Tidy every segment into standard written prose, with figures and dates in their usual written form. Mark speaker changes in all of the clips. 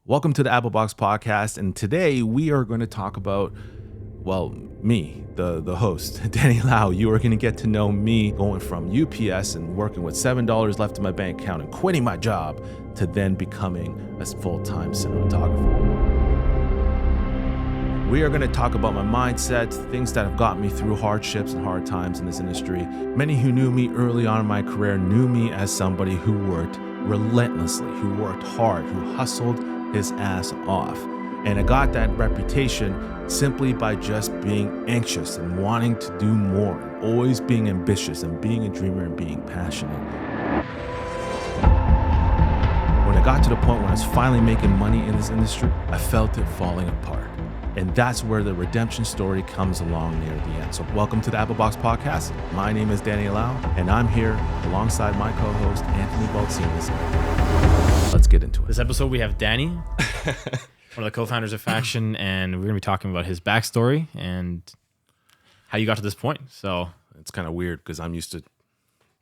Speaker 1: Welcome to the Apple Box Podcast, and today we are going to talk about, well, me, the host, Danny Lau. You are going to get to know me going from UPS and working with $7 left in my bank account and quitting my job to then becoming a full-time cinematographer. We are going to talk about my mindset, things that have got me through hardships and hard times in this industry. Many who knew me early on in my career knew me as somebody who worked relentlessly, who worked hard, who hustled his ass off. And I got that reputation simply by just being anxious and wanting to do more, and always being ambitious and being a dreamer and being passionate. When I got to the point where I was finally making money in this industry, I felt it falling apart. And that's where the redemption story comes along near the end. So welcome to the Apple Box Podcast. My name is Danny Lau, and I'm here alongside my co-host, Anthony Balcinas. Let's get into it.
Speaker 2: This episode, we have Danny, one of the co-founders of Faction, and we're going to be talking about his backstory and how you got to this point. So
Speaker 1: it's kind of weird because I'm used to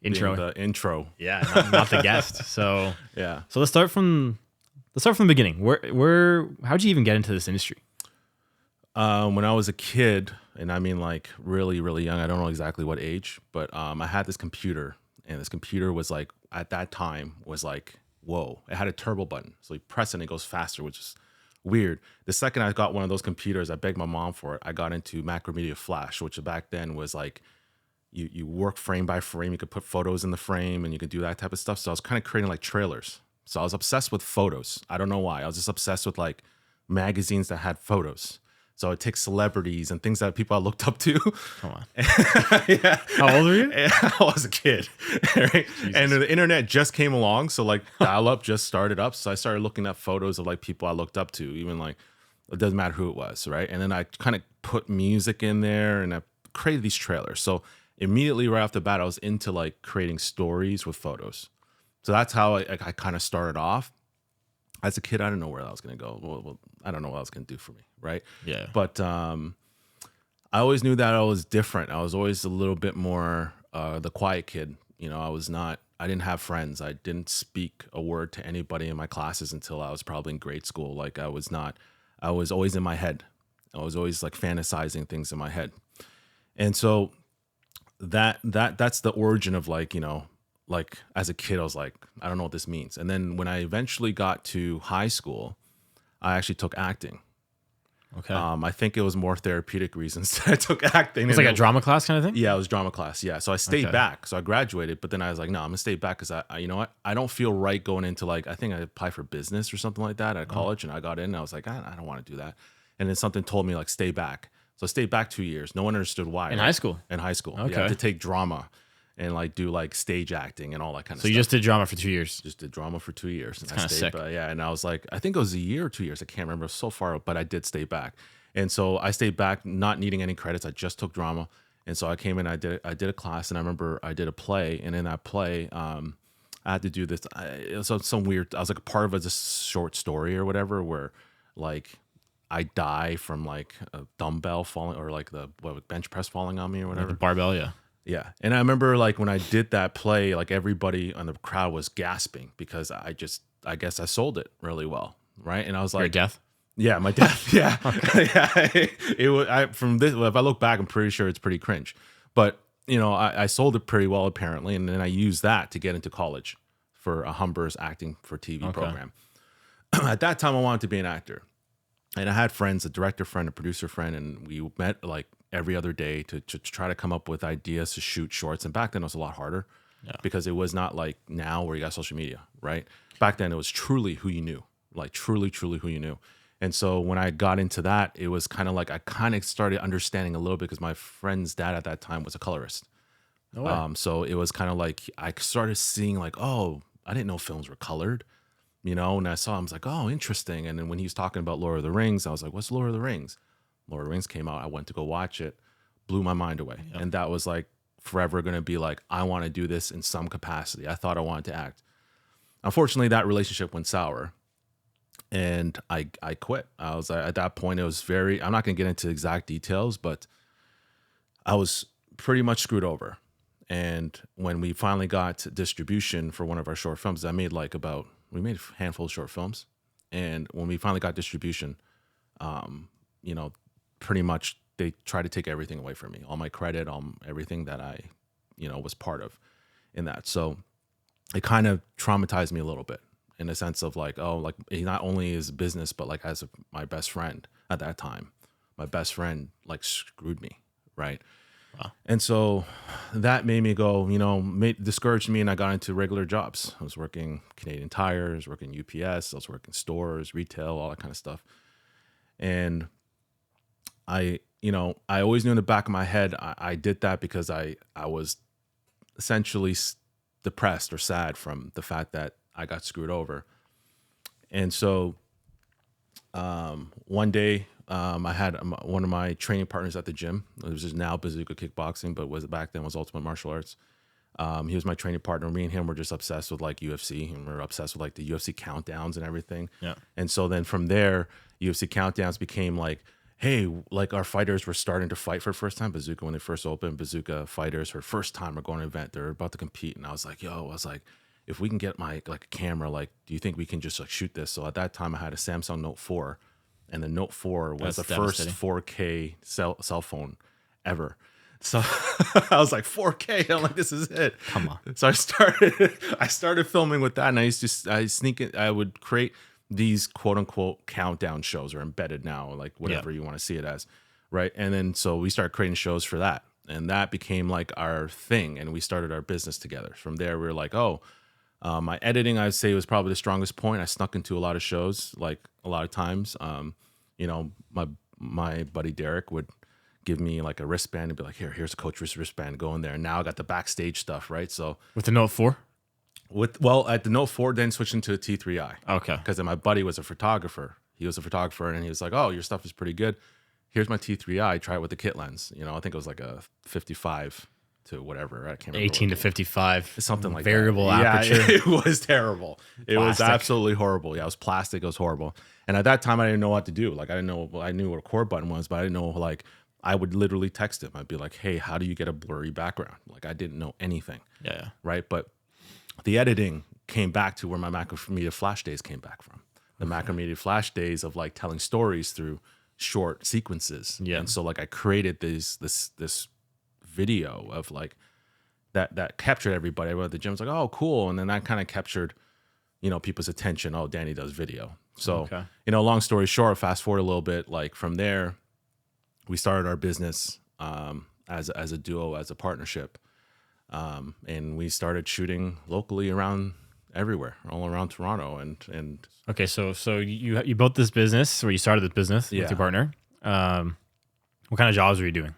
Speaker 2: intro.
Speaker 1: being the intro.
Speaker 2: Yeah, not the guest. So
Speaker 1: yeah.
Speaker 2: So let's start from the beginning. How'd you even get into this industry?
Speaker 1: When I was a kid, and I mean like really, really young, I don't know exactly what age, but I had this computer, and this computer was like, at that time, was like, whoa, it had a turbo button. So you press it and it goes faster, which is weird. The second I got one of those computers, I begged my mom for it. I got into Macromedia Flash, which back then was like, you work frame by frame. You could put photos in the frame and you could do that type of stuff. So I was kind of creating like trailers. So I was obsessed with photos. I don't know why. I was just obsessed with like magazines that had photos. So it takes celebrities and things that people I looked up to.
Speaker 2: Come on.
Speaker 1: Yeah.
Speaker 2: How old were you?
Speaker 1: I was a kid. Right? And the internet just came along. So like dial-up just started up. So I started looking at photos of like people I looked up to, even like, it doesn't matter who it was, right? And then I kind of put music in there and I created these trailers. So immediately right off the bat, I was into like creating stories with photos. So that's how I kind of started off. As a kid, I didn't know where that was going to go. Well, I don't know what I was going to do for me, right?
Speaker 2: Yeah.
Speaker 1: But I always knew that I was different. I was always a little bit more the quiet kid. You know, I didn't have friends. I didn't speak a word to anybody in my classes until I was probably in grade school. Like I was always in my head. I was always like fantasizing things in my head. And so that's the origin of like, you know, like as a kid, I was like, I don't know what this means. And then when I eventually got to high school, I actually took acting.
Speaker 2: Okay.
Speaker 1: I think it was more therapeutic reasons that I took acting.
Speaker 2: It's like a drama class kind of thing?
Speaker 1: Yeah, it was drama class. Yeah. So I stayed back. So I graduated, but then I was like, no, I'm gonna stay back because I you know what? I don't feel right going into like, I think I applied for business or something like that at college, and I got in and I was like, I don't want to do that. And then something told me like, stay back. So I stayed back 2 years. No one understood why.
Speaker 2: In high school?
Speaker 1: In high school.
Speaker 2: Okay.
Speaker 1: You had to take drama and like do like stage acting and all that kind of stuff.
Speaker 2: So you just did drama for 2 years?
Speaker 1: Just did drama for 2 years.
Speaker 2: That's kind of sick.
Speaker 1: Yeah, and I was like, I think it was a year or 2 years. I can't remember so far, but I did stay back. And so I stayed back, not needing any credits. I just took drama. And so I came in, I did a class, and I remember I did a play. And in that play, I had to do this. It was some weird, I was like a part of a short story or whatever, where like I die from like a dumbbell falling, or like the bench press falling on me or whatever.
Speaker 2: Like the barbell, yeah.
Speaker 1: Yeah. And I remember like when I did that play, like everybody on the crowd was gasping because I guess I sold it really well. Right. And I was like,
Speaker 2: Your death?
Speaker 1: Yeah, my death. Yeah. Yeah. It was, from this, if I look back, I'm pretty sure it's pretty cringe, but you know, I sold it pretty well apparently. And then I used that to get into college for a Humber's acting for TV program. At that time, I wanted to be an actor, and I had friends, a director friend, a producer friend, and we met like every other day to try to come up with ideas to shoot shorts. And back then it was a lot harder because it was not like now where you got social media, right? Back then it was truly who you knew, like truly who you knew. And so when I got into that, it was kind of like I kind of started understanding a little bit because my friend's dad at that time was a colorist.
Speaker 2: No way.
Speaker 1: So it was kind of like I started seeing like, oh, I didn't know films were colored, you know? And I saw him, I was like, oh, interesting. And then when he was talking about Lord of the Rings, I was like, what's Lord of the Rings? Lord of the Rings came out. I went to go watch it, blew my mind away. Yep. And that was like forever going to be like, I want to do this in some capacity. I thought I wanted to act. Unfortunately, that relationship went sour and I quit. I was at that point, it was I'm not going to get into exact details, but I was pretty much screwed over. And when we finally got distribution for one of our short films, we made a handful of short films. And when we finally got distribution, you know, pretty much they tried to take everything away from me, all my credit, everything that I, you know, was part of in that. So it kind of traumatized me a little bit in the sense of like, oh, like he not only is business, but like as my best friend at that time, my best friend like screwed me, right?
Speaker 2: Wow.
Speaker 1: And so that made me go, you know, discouraged me, and I got into regular jobs. I was working Canadian Tire, I was working UPS, I was working stores, retail, all that kind of stuff. And I always knew in the back of my head, I did that because I was essentially depressed or sad from the fact that I got screwed over. And so one day I had one of my training partners at the gym. It was just now Bazooka Kickboxing, but back then was Ultimate Martial Arts. He was my training partner. Me and him were just obsessed with like UFC, and we were obsessed with like the UFC countdowns and everything.
Speaker 2: Yeah.
Speaker 1: And so then from there, UFC countdowns became like, hey, like our fighters were starting to fight for the first time. Bazooka, when they first opened, Bazooka fighters for the first time are going to an event. They're about to compete. And I was like, if we can get my like camera, like, do you think we can just like shoot this? So at that time I had a Samsung Note 4, and the Note 4 was the first 4K cell phone ever. So I was like, 4K. I'm like, this is it.
Speaker 2: Come on.
Speaker 1: So I started filming with that, and I would create these quote unquote countdown shows, or embedded now, like whatever you want to see it as, right? And then so we started creating shows for that, and that became like our thing, and we started our business together. From there, we were like, my editing, I'd say, was probably the strongest point. I snuck into a lot of shows, like a lot of times. You know, my buddy Derek would give me like a wristband and be like, here's a coach's wristband, go in there. And now I got the backstage stuff, right? So
Speaker 2: With the Note 4?
Speaker 1: At the Note 4, then switched into a T3i.
Speaker 2: Okay.
Speaker 1: Because then my buddy was a photographer. He was a photographer, and he was like, oh, your stuff is pretty good. Here's my T3i. Try it with the kit lens. You know, I think it was like a 55 to whatever. I can't remember.
Speaker 2: 18 to 55.
Speaker 1: Something like
Speaker 2: variable
Speaker 1: that.
Speaker 2: aperture.
Speaker 1: Yeah, it was terrible. It was
Speaker 2: Plastic.
Speaker 1: absolutely horrible. Yeah, it was plastic. It was horrible. And at that time, I didn't know what to do. Like, I didn't know. Well, I knew what a record button was, but I didn't know, like, I would literally text him. I'd be like, hey, how do you get a blurry background? Like, I didn't know anything.
Speaker 2: Yeah.
Speaker 1: Right. But the editing came back to where my Macromedia Flash days came back from. The Macromedia Flash days of like telling stories through short sequences.
Speaker 2: Yeah.
Speaker 1: And so like I created this video of like that captured everybody. Everyone at the gym was like, oh, cool. And then that kind of captured, you know, people's attention. Oh, Danny does video. So, you know, long story short, fast forward a little bit, like from there, we started our business as a duo, as a partnership. And we started shooting locally around everywhere, all around Toronto. And
Speaker 2: Okay, so you built this business, or you started this business with your partner. What kind of jobs were you doing?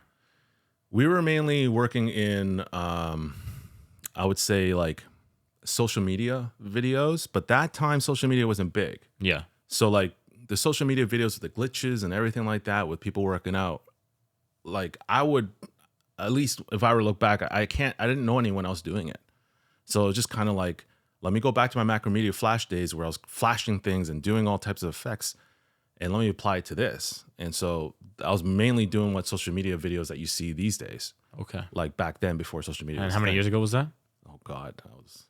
Speaker 1: we were mainly working in, I would say like social media videos, but that time social media wasn't big.
Speaker 2: Yeah.
Speaker 1: So like the social media videos with the glitches and everything like that with people working out, like I would, at least if I were to look back, I didn't know anyone else doing it. So it was just kind of like, let me go back to my Macromedia Flash days where I was flashing things and doing all types of effects, and let me apply it to this. And so I was mainly doing what social media videos that you see these days.
Speaker 2: Okay.
Speaker 1: Like back then before social media.
Speaker 2: And
Speaker 1: was
Speaker 2: how many
Speaker 1: thing.
Speaker 2: years ago was that?
Speaker 1: Oh God, that was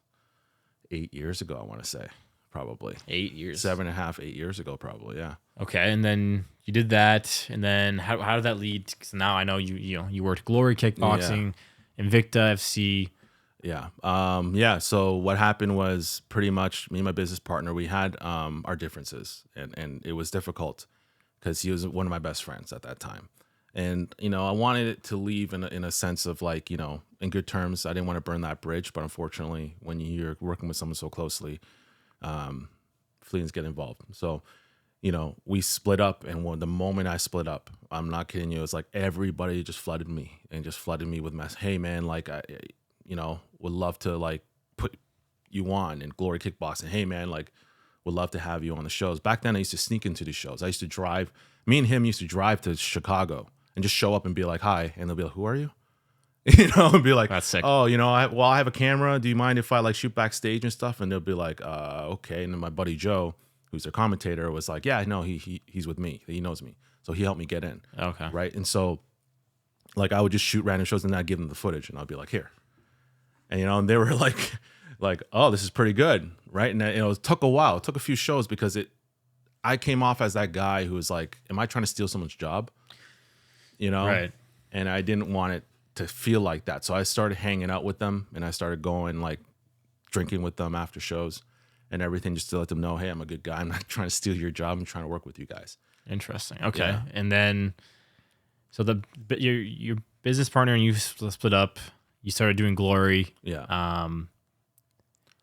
Speaker 1: 8 years ago, I want to say. Probably
Speaker 2: 8 years.
Speaker 1: 7.5, 8 years ago, probably. Yeah.
Speaker 2: Okay, and then you did that, and then how did that lead? Because now I know you worked Glory Kickboxing, Invicta FC.
Speaker 1: Yeah. Yeah. So what happened was pretty much me and my business partner, we had our differences, and it was difficult because he was one of my best friends at that time. And, I wanted it to leave in a sense of like, in good terms. I didn't want to burn that bridge, but unfortunately, when you're working with someone so closely, feelings get involved. So, we split up, and the moment I split up, I'm not kidding you, it was like everybody just flooded me with hey man, like I would love to like put you on in Glory Kickboxing. Hey man, like would love to have you on the shows. Back then I used to sneak into these shows. I used to drive, me and him used to drive to Chicago and just show up and be like, hi. And they'll be like, who are you? And be like,
Speaker 2: that's sick.
Speaker 1: Oh, I have a camera. Do you mind if I like shoot backstage and stuff? And they'll be like, okay. And then my buddy Joe, who's their commentator, was like, yeah, no, he's with me. He knows me. So he helped me get in.
Speaker 2: Okay.
Speaker 1: Right. And so like I would just shoot random shows and then I'd give them the footage and I'll be like, here. And, and they were like, oh, this is pretty good. Right. And it took a while. It took a few shows because I came off as that guy who was like, am I trying to steal someone's job? You know?
Speaker 2: Right.
Speaker 1: And I didn't want it to feel like that. So I started hanging out with them, and I started going like drinking with them after shows and everything, just to let them know, hey, I'm a good guy. I'm not trying to steal your job. I'm trying to work with you guys.
Speaker 2: Interesting. Okay.
Speaker 1: Yeah.
Speaker 2: And then, so your business partner and you split up. You started doing Glory.
Speaker 1: Yeah.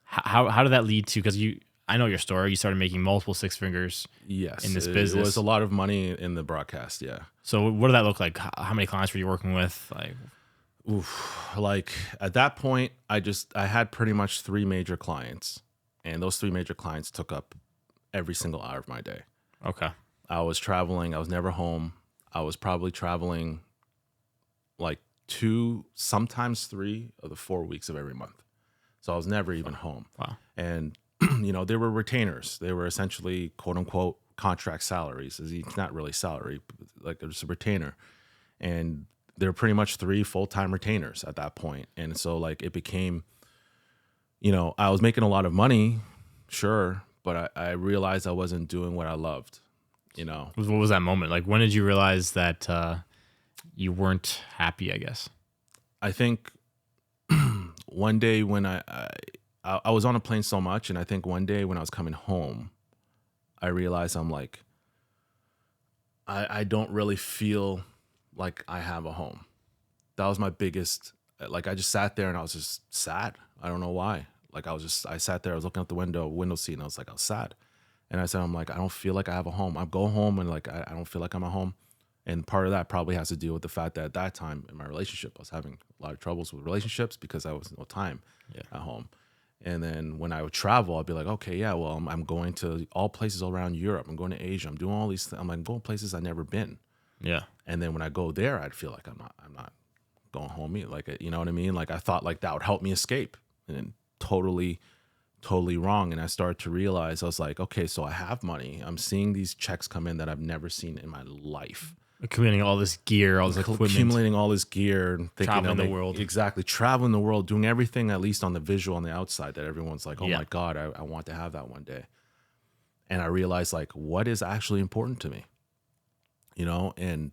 Speaker 2: How did that lead to? Because I know your story. You started making multiple six figures.
Speaker 1: Yes.
Speaker 2: In this
Speaker 1: It
Speaker 2: business.
Speaker 1: was a lot of money in the broadcast. Yeah.
Speaker 2: So what did that look like? How many clients were you working with? Like,
Speaker 1: Oof. Like at that point, I had pretty much 3 major clients, and those 3 major clients took up every single hour of my day.
Speaker 2: okay.
Speaker 1: I was traveling. I was never home. I was probably traveling like 2, sometimes 3 of the 4 weeks of every month. So I was never even home.
Speaker 2: Wow.
Speaker 1: And, they were retainers. They were essentially quote unquote contract salaries. It's not really salary, like there's a retainer. And they're pretty much 3 full-time retainers at that point. And so like it became, I was making a lot of money, sure, but I realized I wasn't doing what I loved,
Speaker 2: What was that moment? Like, when did you realize that you weren't happy, I guess?
Speaker 1: I think one day when I was on a plane so much, and I think one day when I was coming home, I realized I'm like, I don't really feel like I have a home. That was my biggest, like I just sat there and I was just sad. I don't know why. Like I sat there, I was looking out the window seat, and I was sad. And I said, I'm like, I don't feel like I have a home. I go home and like, I don't feel like I'm at home. And part of that probably has to do with the fact that at that time in my relationship, I was having a lot of troubles with relationships because I was no time at home. And then when I would travel, I'd be like, okay, yeah, well, I'm going to all places all around Europe. I'm going to Asia. I'm doing all these things. I'm like going places I've never been.
Speaker 2: Yeah.
Speaker 1: And then when I go there, I'd feel like I'm not going home. Like, you know what I mean? Like I thought like that would help me escape, and then totally wrong. And I started to realize, I was like, okay, so I have money. I'm seeing these checks come in that I've never seen in my life.
Speaker 2: Accumulating all this gear, all this equipment.
Speaker 1: Accumulating all this gear and thinking
Speaker 2: Traveling the world.
Speaker 1: Exactly. Traveling the world, doing everything, at least on the visual on the outside, that everyone's like, oh
Speaker 2: Yeah.
Speaker 1: my God, I want to have that one day. And I realized like, what is actually important to me? And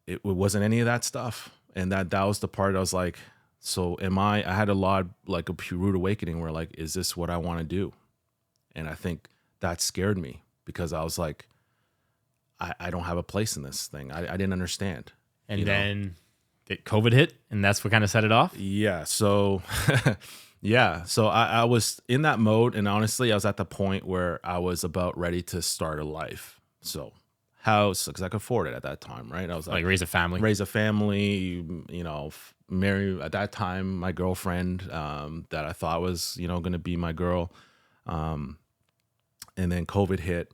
Speaker 1: it wasn't any of that stuff. And that was the part I was like, so I had a lot, like a rude awakening where like, is this what I want to do? And I think that scared me because I was like, I don't have a place in this thing. I didn't understand.
Speaker 2: And then COVID hit, and that's what kind of set it off?
Speaker 1: Yeah. So, yeah. So I was in that mode, and honestly, I was at the point where I was about ready to start a life. So house, because I could afford it at that time, right? I was
Speaker 2: Like raise a family?
Speaker 1: Marry at that time my girlfriend that I thought was, going to be my girl. And then COVID hit.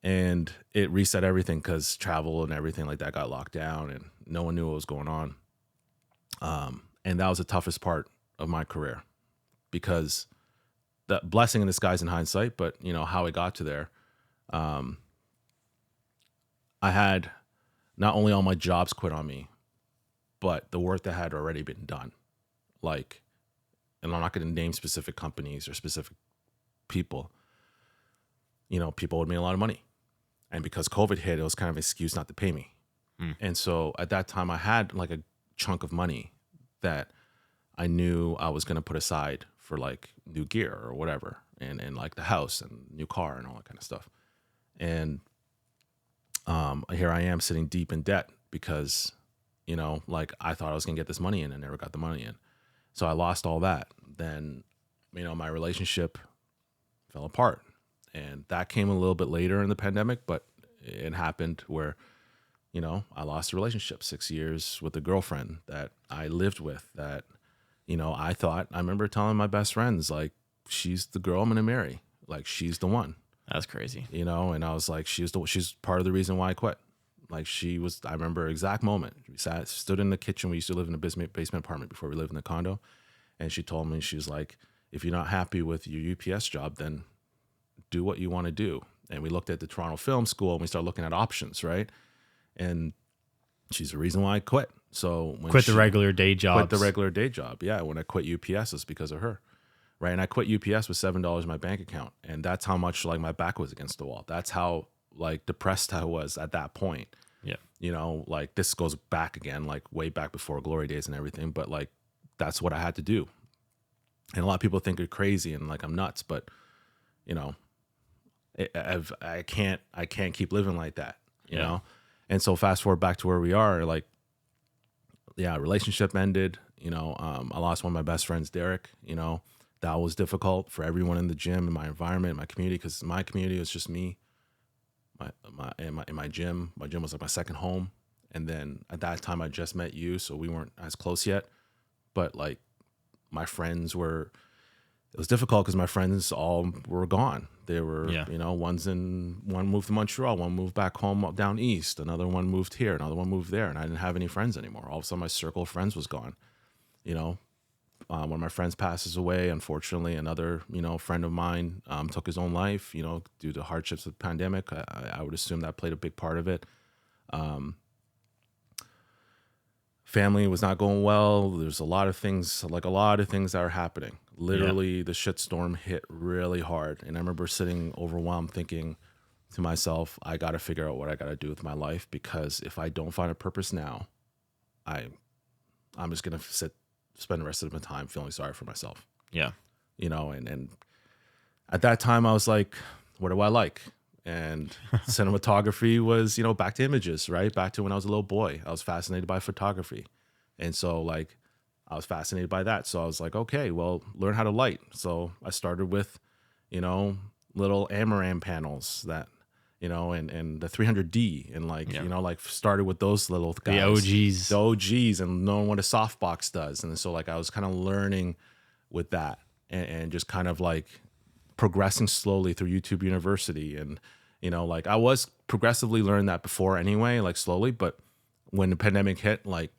Speaker 1: And it reset everything because travel and everything like that got locked down, and no one knew what was going on. And that was the toughest part of my career, because the blessing in disguise in hindsight, but how it got to there. I had not only all my jobs quit on me, but the work that had already been done. Like, and I'm not going to name specific companies or specific people. People owed me a lot of money. And because COVID hit, it was kind of an excuse not to pay me. And so at that time, I had like a chunk of money that I knew I was going to put aside for like new gear or whatever, and like the house and new car and all that kind of stuff. And here I am sitting deep in debt because, like I thought I was going to get this money in and never got the money in. So I lost all that. Then, my relationship fell apart. And that came a little bit later in the pandemic, but it happened where, I lost a relationship, 6 years with a girlfriend that I lived with that, I remember telling my best friends, like, she's the girl I'm going to marry. Like, she's the one.
Speaker 2: That's crazy.
Speaker 1: And I was like, she's part of the reason why I quit. Like I remember exact moment. We stood in the kitchen. We used to live in a basement apartment before we lived in the condo. And she told me, she's like, if you're not happy with your UPS job, then do what you want to do. And we looked at the Toronto Film School and we started looking at options, right? And she's the reason why I quit. So when
Speaker 2: Quit the regular day job.
Speaker 1: Quit the regular day job. Yeah, when I quit UPS, it's because of her. right? And I quit UPS with $7 in my bank account, and that's how much like my back was against the wall. That's how like depressed I was at that point.
Speaker 2: Yeah.
Speaker 1: You know, like this goes back again, like way back before Glory Days and everything, but like that's what I had to do. And a lot of people think you're crazy and like I'm nuts, but you know, I can't keep living like that, you know? And so fast forward back to where we are, like, yeah, relationship ended, you know, I lost one of my best friends, Derek, you know, that was difficult for everyone in the gym, in my environment, in my community, because my community was just me, my gym. My gym was like my second home. And then at that time I just met you, so we weren't as close yet. But like my friends were, it was difficult because my friends all were gone. They were, you know, one moved to Montreal, one moved back home up down east, another one moved here, another one moved there, and I didn't have any friends anymore. All of a sudden my circle of friends was gone. You know, when my friends passes away, unfortunately, another, you know, friend of mine took his own life, you know, due to hardships of the pandemic. I would assume that played a big part of it. Family was not going well. There's a lot of things that are happening. Literally, the shitstorm hit really hard. And I remember sitting overwhelmed thinking to myself, I got to figure out what I got to do with my life, because if I don't find a purpose now, I'm just going to spend the rest of my time feeling sorry for myself.
Speaker 2: Yeah.
Speaker 1: You know, and at that time I was like, what do I like? And cinematography was, you know, back to images, right? Back to when I was a little boy. I was fascinated by photography. And so like I was fascinated by that. So I was like, okay, well, learn how to light. So I started with, you know, little Amaran panels that, you know, and the 300D, and like, you know, like started with those little guys. The OGs, and knowing what a softbox does. And so like I was kind of learning with that, and just kind of like progressing slowly through YouTube University. And, you know, like I was progressively learning that before anyway, like slowly, but when the pandemic hit, like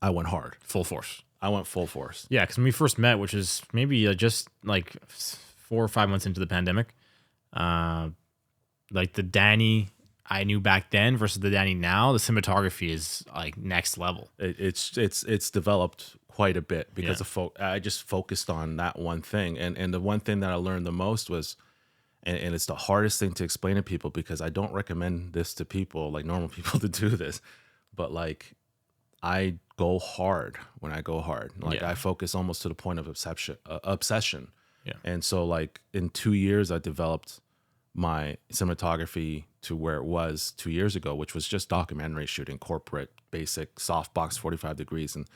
Speaker 1: I went hard.
Speaker 2: Full force.
Speaker 1: I went full force.
Speaker 2: Yeah, because when we first met, which is maybe just like 4 or 5 months into the pandemic, like the Danny I knew back then versus the Danny now, the cinematography is like next level.
Speaker 1: It's developed quite a bit because I just focused on that one thing. And the one thing that I learned the most was, and it's the hardest thing to explain to people, because I don't recommend this to people, like normal people, to do this, but like I go hard when I go hard. Like I focus almost to the point of obsession. Yeah. And so like in 2 years, I developed my cinematography to where it was 2 years ago, which was just documentary shooting, corporate, basic, softbox, 45 degrees. And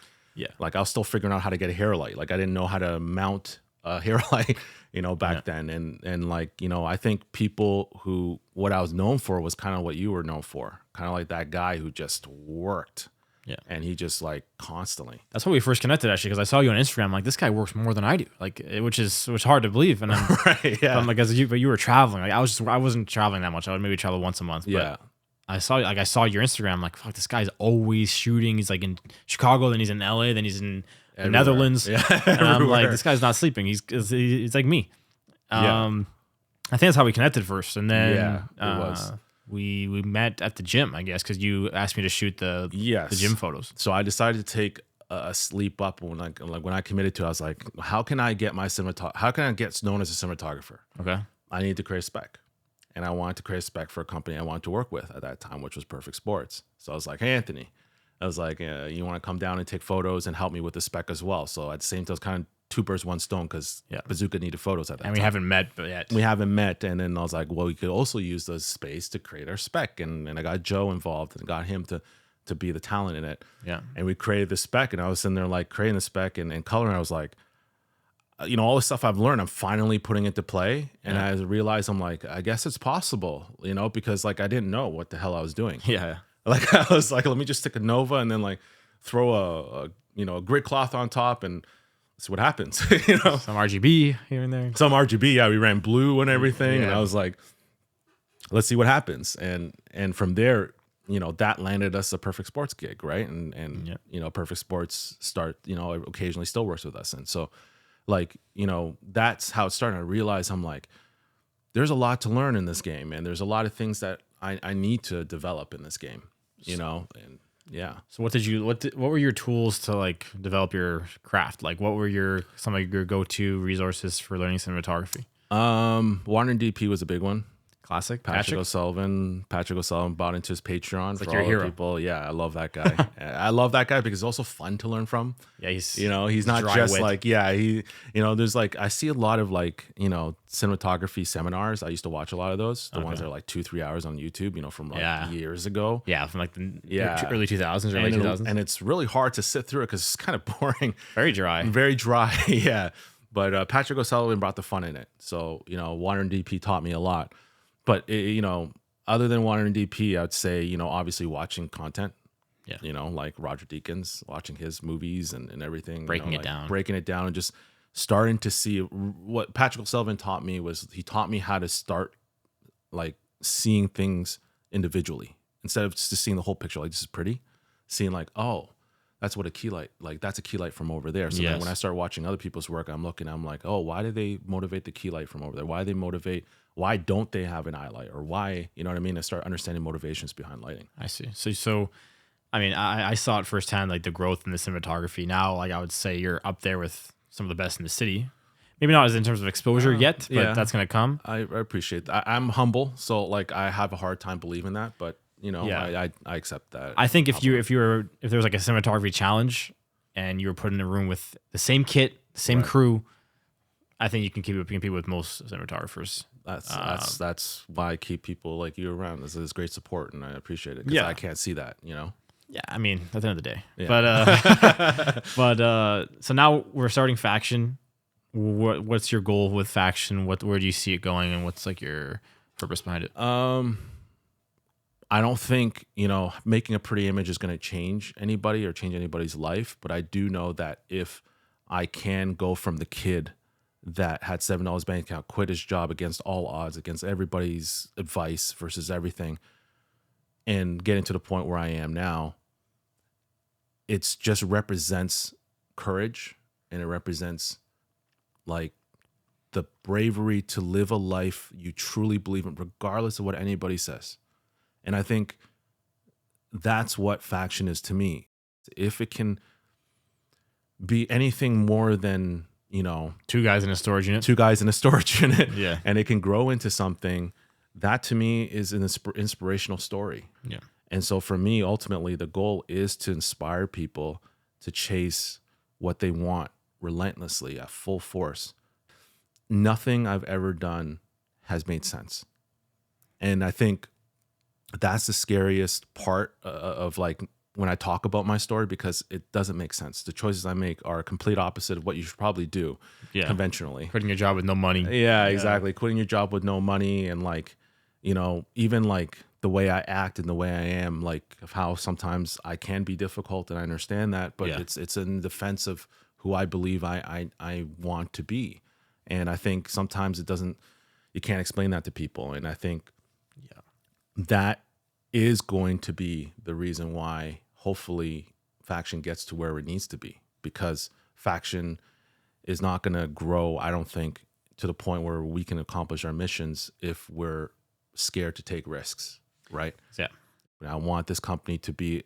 Speaker 1: like I was still figuring out how to get a hair light. Like I didn't know how to mount a hair light, you know, back then. And like, you know, I think people who, what I was known for was kind of what you were known for, kind of like that guy who just worked. Yeah. And he just like constantly.
Speaker 2: That's how we first connected, actually, because I saw you on Instagram. I'm like, this guy works more than I do, like, which is hard to believe. And I'm
Speaker 1: right, yeah.
Speaker 2: I'm like, but you were traveling. Like I wasn't traveling that much. I would maybe travel once a month. But I saw your Instagram. I'm like, fuck, this guy's always shooting. He's like in Chicago, then he's in LA, then he's in the Netherlands. Yeah, and I'm like, this guy's not sleeping. He's like me. I think that's how we connected first, and then it was. We met at the gym, I guess, because you asked me to shoot the gym photos.
Speaker 1: So I decided to take a leap up when I committed to it. I was like, how can I get known as a cinematographer? Okay, I need to create a spec, and I wanted to create a spec for a company I wanted to work with at that time, which was Perfect Sports. So I was like, hey, Anthony, I was like, you want to come down and take photos and help me with the spec as well? So at the same time, it was kind of 2 birds, 1 stone, because Bazooka needed photos at that time.
Speaker 2: And we haven't met yet.
Speaker 1: We haven't met. And then I was like, well, we could also use the space to create our spec. And I got Joe involved and got him to be the talent in it. Yeah. And we created the spec. And I was sitting there like creating the spec and coloring. I was like, you know, all the stuff I've learned, I'm finally putting into play. And I realized, I'm like, I guess it's possible, you know, because like I didn't know what the hell I was doing. Yeah. Like I was like, let me just stick a Nova and then like throw a grid cloth on top and see what happens. You know,
Speaker 2: some RGB here and there.
Speaker 1: Some RGB, yeah. We ran blue and everything, and I was like, let's see what happens. And from there, you know, that landed us a Perfect Sports gig, right? And you know, Perfect Sports occasionally still works with us, and so like, you know, that's how it started. I realized, I'm like, there's a lot to learn in this game, and there's a lot of things that I need to develop in this game, you know. And Yeah.
Speaker 2: So what were your tools to like develop your craft? Like what were some of your go-to resources for learning cinematography?
Speaker 1: Warner DP was a big one.
Speaker 2: Classic.
Speaker 1: Patrick O'Sullivan bought into his Patreon
Speaker 2: like
Speaker 1: for
Speaker 2: your
Speaker 1: all
Speaker 2: hero.
Speaker 1: the people. Yeah, I love that guy. I love that guy because it's also fun to learn from.
Speaker 2: Yeah, he's
Speaker 1: not just
Speaker 2: wit.
Speaker 1: like, there's like, I see a lot of like, cinematography seminars. I used to watch a lot of those. The ones that are like 2-3 hours on YouTube, from like years ago.
Speaker 2: Yeah, from like the early 2000s or late 2000s.
Speaker 1: And it's really hard to sit through it because it's kind of boring.
Speaker 2: Very dry.
Speaker 1: Very dry, yeah. But Patrick O'Sullivan brought the fun in it. So, Warner and DP taught me a lot. But, other than Warner and DP, I would say, obviously watching content.
Speaker 2: Yeah.
Speaker 1: Like Roger Deakins, watching his movies and everything.
Speaker 2: Breaking it down.
Speaker 1: Breaking it down and just starting to see what Patrick O'Sullivan taught me was he taught me how to start like seeing things individually instead of just seeing the whole picture. Like, this is pretty. Seeing like, oh, that's what a key light, like that's a key light from over there. So then when I start watching other people's work, I'm like, oh, why do they motivate the key light from over there? Why don't they have an eye light? Or why, you know what I mean? I start understanding motivations behind lighting.
Speaker 2: I see. So I mean, I saw it firsthand, like the growth in the cinematography. Now, like I would say you're up there with some of the best in the city. Maybe not as in terms of exposure yet, but that's going to come.
Speaker 1: I appreciate that. I'm humble. So like I have a hard time believing that, but I accept that.
Speaker 2: I think if there was like a cinematography challenge and you were put in a room with the same kit, same crew, I think you can compete with most cinematographers.
Speaker 1: That's why I keep people like you around. This is great support, and I appreciate it because I can't see that,
Speaker 2: Yeah, I mean, at the end of the day. Yeah. But so now we're starting Faction. What's your goal with Faction? Where do you see it going, and what's like your purpose behind it?
Speaker 1: I don't think, making a pretty image is going to change anybody or change anybody's life. But I do know that if I can go from the kid that had $7 bank account, quit his job against all odds, against everybody's advice versus everything, and getting to the point where I am now, it's just represents courage, and it represents like the bravery to live a life you truly believe in, regardless of what anybody says. And I think that's what Faction is to me. If it can be anything more than,
Speaker 2: two guys in a storage unit,
Speaker 1: yeah, and it can grow into something, that to me is an inspirational story.
Speaker 2: Yeah.
Speaker 1: And so for me, ultimately, the goal is to inspire people to chase what they want relentlessly at full force. Nothing I've ever done has made sense. And I think that's the scariest part of like when I talk about my story, because it doesn't make sense. The choices I make are a complete opposite of what you should probably do conventionally.
Speaker 2: Quitting your job with no money.
Speaker 1: Yeah, exactly. Quitting your job with no money, and like, even like the way I act and the way I am, like of how sometimes I can be difficult, and I understand that, but it's in defense of who I believe I want to be. And I think sometimes you can't explain that to people. And I think that is going to be the reason why hopefully Faction gets to where it needs to be, because Faction is not going to grow, I don't think, to the point where we can accomplish our missions if we're scared to take risks, right?
Speaker 2: Yeah.
Speaker 1: I want this company to be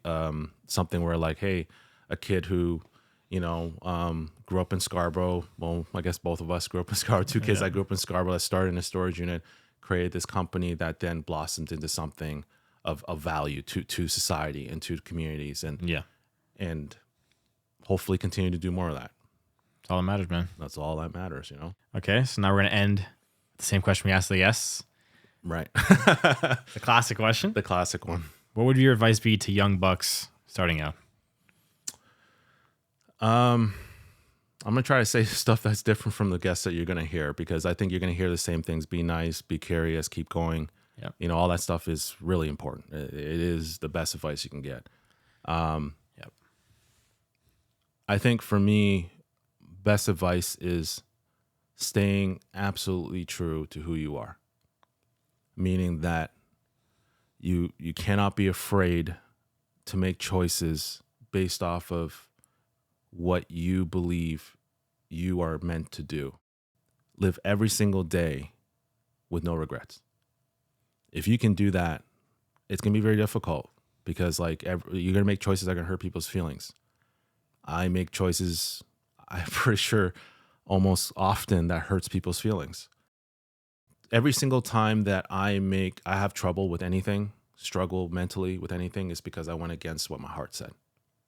Speaker 1: something where like, hey, a kid who, grew up in Scarborough. Well, I guess both of us grew up in Scarborough. Two kids that grew up in Scarborough that started in a storage unit, created this company that then blossomed into something of value to society and to communities, and hopefully continue to do more of that.
Speaker 2: That's all that matters, man.
Speaker 1: That's all that matters,
Speaker 2: Okay, so now we're gonna end the same question we asked the guests.
Speaker 1: Right.
Speaker 2: The classic question.
Speaker 1: The classic one.
Speaker 2: What would your advice be to young bucks starting out?
Speaker 1: I'm gonna try to say stuff that's different from the guests that you're gonna hear, because I think you're gonna hear the same things. Be nice, be curious, keep going.
Speaker 2: Yep.
Speaker 1: All that stuff is really important. It is the best advice you can get. I think for me, best advice is staying absolutely true to who you are. Meaning that you cannot be afraid to make choices based off of what you believe you are meant to do. Live every single day with no regrets. If you can do that, it's going to be very difficult, because like you're gonna make choices that are gonna hurt people's feelings. I make choices, I'm pretty sure, almost often that hurts people's feelings. Every single time that I have trouble with anything, struggle mentally with anything, is because I went against what my heart said.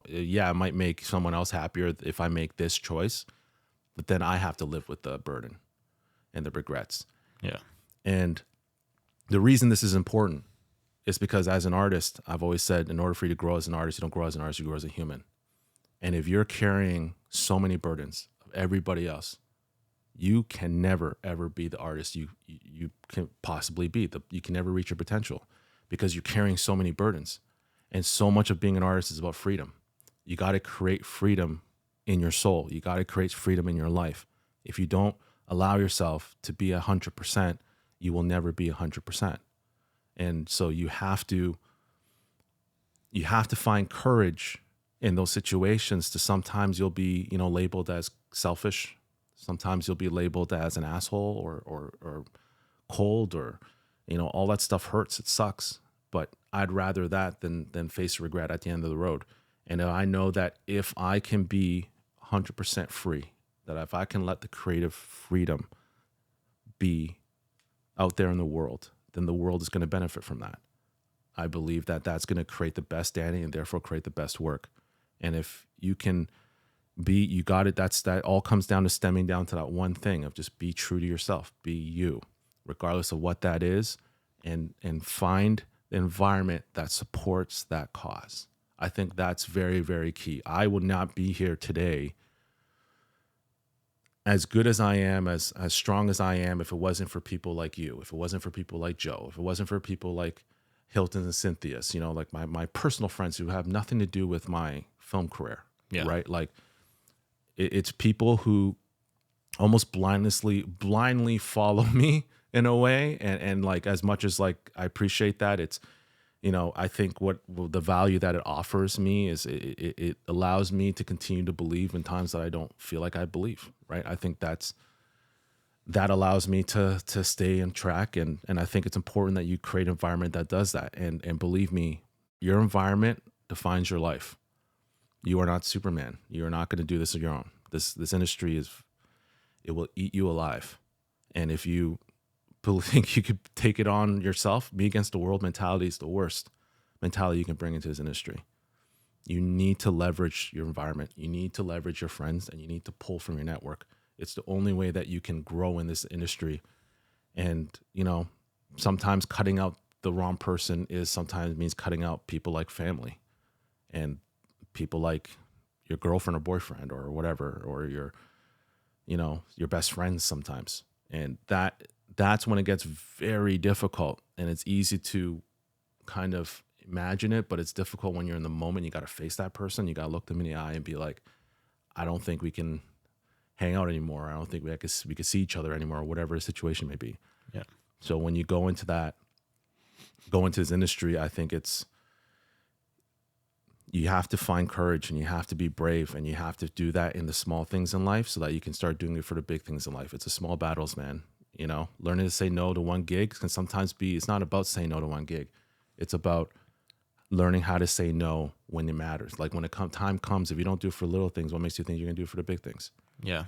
Speaker 1: Yeah, it might make someone else happier if I make this choice, but then I have to live with the burden and the regrets.
Speaker 2: Yeah.
Speaker 1: And the reason this is important is because as an artist, I've always said, in order for you to grow as an artist, you don't grow as an artist, you grow as a human. And if you're carrying so many burdens of everybody else, you can never, ever be the artist you can possibly be. You can never reach your potential because you're carrying so many burdens. And so much of being an artist is about freedom. You got to create freedom in your soul. You got to create freedom in your life. If you don't allow yourself to be 100%, you will never be 100%. And so you have to find courage in those situations. To sometimes you'll be, labeled as selfish. Sometimes you'll be labeled as an asshole or cold, or, all that stuff hurts. It sucks. But I'd rather that than face regret at the end of the road. And I know that if I can be 100% free, that if I can let the creative freedom be out there in the world, then the world is going to benefit from that. I believe that that's going to create the best Danny and therefore create the best work. And if you can you got it. That all comes down to stemming down to that one thing of just be true to yourself, be you, regardless of what that is, and find the environment that supports that cause. I think that's very, very key. I would not be here today as good as I am, as strong as I am, if it wasn't for people like you, if it wasn't for people like Joe, if it wasn't for people like Hilton and Cynthia's, like my personal friends who have nothing to do with my film career, right? Like it's people who almost blindly follow me in a way. And like, as much as like, I appreciate that, it's, I think what the value that it offers me is it allows me to continue to believe in times that I don't feel like I believe, right? I think that allows me to stay on track. And I think it's important that you create an environment that does that. And believe me, your environment defines your life. You are not Superman. You are not going to do this on your own. This industry it will eat you alive. And if you think you could take it on yourself, me against the world mentality is the worst mentality you can bring into this industry. You need to leverage your environment. You need to leverage your friends, and you need to pull from your network. It's the only way that you can grow in this industry. And, sometimes cutting out the wrong person sometimes means cutting out people like family and people like your girlfriend or boyfriend or whatever, or your best friends sometimes. And that's when it gets very difficult. And it's easy to kind of imagine it, but it's difficult when you're in the moment. You got to face that person. You got to look them in the eye and be like, I don't think we can hang out anymore. I don't think we could see each other anymore, or whatever the situation may be.
Speaker 2: Yeah. So
Speaker 1: when you go into this industry, I think you have to find courage, and you have to be brave, and you have to do that in the small things in life so that you can start doing it for the big things in life. It's the small battles, man. Learning to say no to one gig can sometimes it's not about saying no to one gig. It's about learning how to say no when it matters. Like when time comes, if you don't do it for little things, what makes you think you're going to do it for the big things?
Speaker 2: Yeah.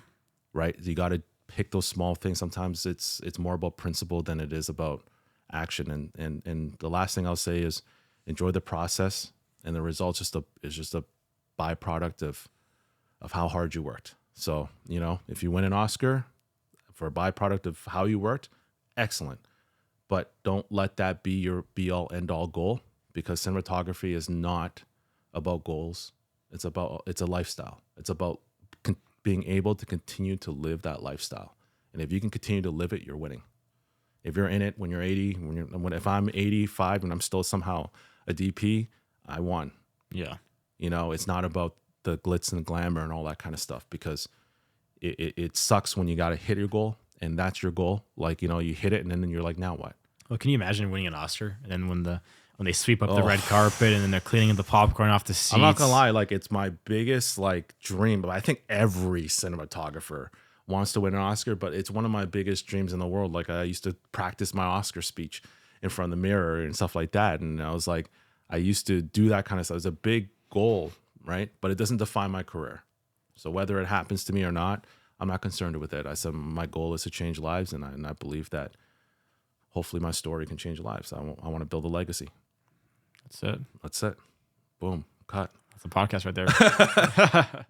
Speaker 1: Right? You got to pick those small things. Sometimes it's more about principle than it is about action. And the last thing I'll say is enjoy the process, and the result is just a byproduct of how hard you worked. So, if you win an Oscar for a byproduct of how you worked, excellent. But don't let that be your be-all, end-all goal, because cinematography is not about goals. It's a lifestyle. It's about being able to continue to live that lifestyle. And if you can continue to live it, you're winning. If you're in it when you're 80, if I'm 85 and I'm still somehow a DP, I won.
Speaker 2: Yeah.
Speaker 1: It's not about the glitz and glamour and all that kind of stuff, because it sucks when you got to hit your goal and that's your goal. Like, you hit it and then you're like, now what?
Speaker 2: Well, can you imagine winning an Oscar and then when they sweep up the red carpet and then they're cleaning up the popcorn off the seats?
Speaker 1: I'm not gonna lie, like it's my biggest dream, but I think every cinematographer wants to win an Oscar, but it's one of my biggest dreams in the world. Like I used to practice my Oscar speech in front of the mirror and stuff like that, and I was like, I used to do that kind of stuff. It's a big goal, right? But it doesn't define my career. So whether it happens to me or not, I'm not concerned with it. I said my goal is to change lives, and I believe that hopefully my story can change lives. I want to build a legacy.
Speaker 2: That's it.
Speaker 1: That's it. Boom. Cut.
Speaker 2: That's a podcast right there.